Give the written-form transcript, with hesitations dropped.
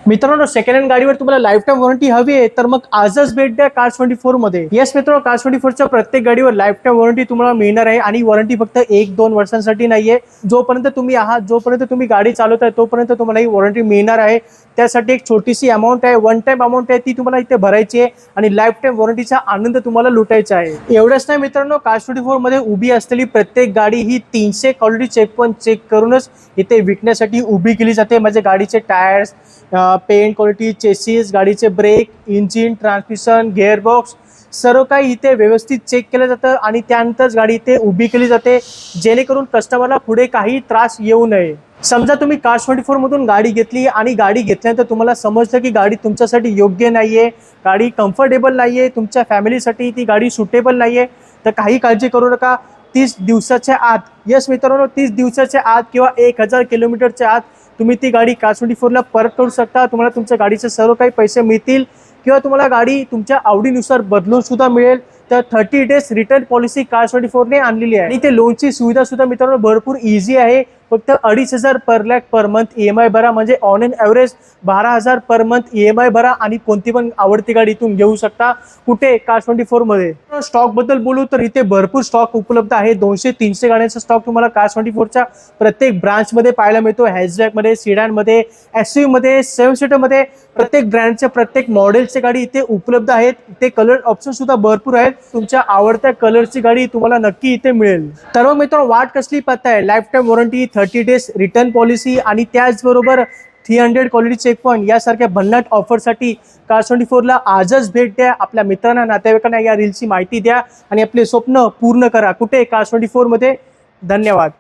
मित्रांनो, second hand गाडीवर तुम्हाला लाईफ टाईम वॉरंटी हवी आहे तर मग आजच भेट द्या Cars24 मध्ये. येस मित्रांनो, Cars24च्या प्रत्येक गाडीवर लाईफ टाईम वॉरंटी तुम्हाला मिळणार आहे आणि वॉरंटी फक्त 1-2 वर्षांसाठी नाहीये. जोपर्यंत तुम्ही आहात, जोपर्यंत तुम्ही गाडी चालवताय तोपर्यंत तुम्हाला ही वॉरंटी मिळणार आहे. त्यासाठी एक छोटीशी अमाऊंट आहे, वन टाइम अमाऊंट आहे, ती तुम्हाला इथे भरायची आहे आणि लाईफ टाईम वॉरंटीचा आनंद तुम्हाला लुटायचा आहे. एवढंच नाही मित्रांनो, Cars24 मध्ये उभी असलेली प्रत्येक गाडी ही 300 क्वालिटी चेक करूनच इथे विकण्यासाठी उभी केली जाते. म्हणजे गाडीचे टायर्स, पेंट क्वालिटी, चेसिस, गाडीचे ब्रेक, इंजिन, ट्रान्समिशन, गिअरबॉक्स सर्व काही इथे व्यवस्थित चेक केलं जातं आणि त्यानंतरच गाडी इथे उभी केली जाते, जेणेकरून कस्टमरला पुढे काही त्रास येऊ नये. समजा तुम्ही Cars24 मधून गाडी घेतली आणि गाडी घेतल्यानंतर तुम्हाला समजलं की गाडी तुमच्यासाठी योग्य नाहीये, गाडी कम्फर्टेबल नाहीये, तुमच्या फॅमिलीसाठी ती गाडी सुटेबल नाहीये, तर काही काळजी करू नका. 30 दिवसाच्या आत, यस मित्रांनो, 30 दिवसाच्या आत किंवा 1000 किलोमीटरच्या आत तुम्ही ती गाडी Cars24 ला परत करू शकता. तुम्हाला तुमच्या गाडीचे सर्व काही पैसे मिळतील किंवा तुम्हाला गाडी तुमच्या आवडीनुसार बदलून सुद्धा मिळेल. तर 30 डेज रिटर्न पॉलिसी Cars24 ने आणलेली आहे आणि ते लोनची सुविधा सुद्धा मित्रांनो भरपूर इझी आहे. फक्त 2,500 पर लॅक पर मंथ EMI भरा, म्हणजे on an average 12,000 per month EMI भरा आणि कोणती पण आवडती गाडी इथून घेऊ शकता. कुठे? Cars24 मध्ये. स्टॉक बद्दल बोलू तर इथे भरपूर स्टॉक उपलब्ध आहे. 200-300 गाड्यांचा स्टॉक तुम्हाला Cars24च्या प्रत्येक ब्रांच मध्ये पाहायला मिळतो. हॅचबॅक मध्ये, सिडान मध्ये, SUV मध्ये, 7 सीटर मध्ये प्रत्येक ब्रँडच्या प्रत्येक मॉडेलची गाडी इथे उपलब्ध आहेत. इथे कलर ऑप्शन सुद्धा भरपूर आहेत. तुमच्या आवडत्या कलरची गाडी तुम्हाला नक्की इथे मिळेल. तर मित्रांनो, वाट कसली पाहताय? Life time warranty, 30 days return policy आणि त्याचबरोबर 300 क्वालिटी चेक पॉईंट यासारख्या भन्नाट ऑफरसाठी Cars24 ला आजच भेट द्या. आपल्या मित्रांना, नातेवाईकांना या रीलची माहिती द्या आणि आपले स्वप्न पूर्ण करा. कुठे? Cars24 मध्ये. धन्यवाद.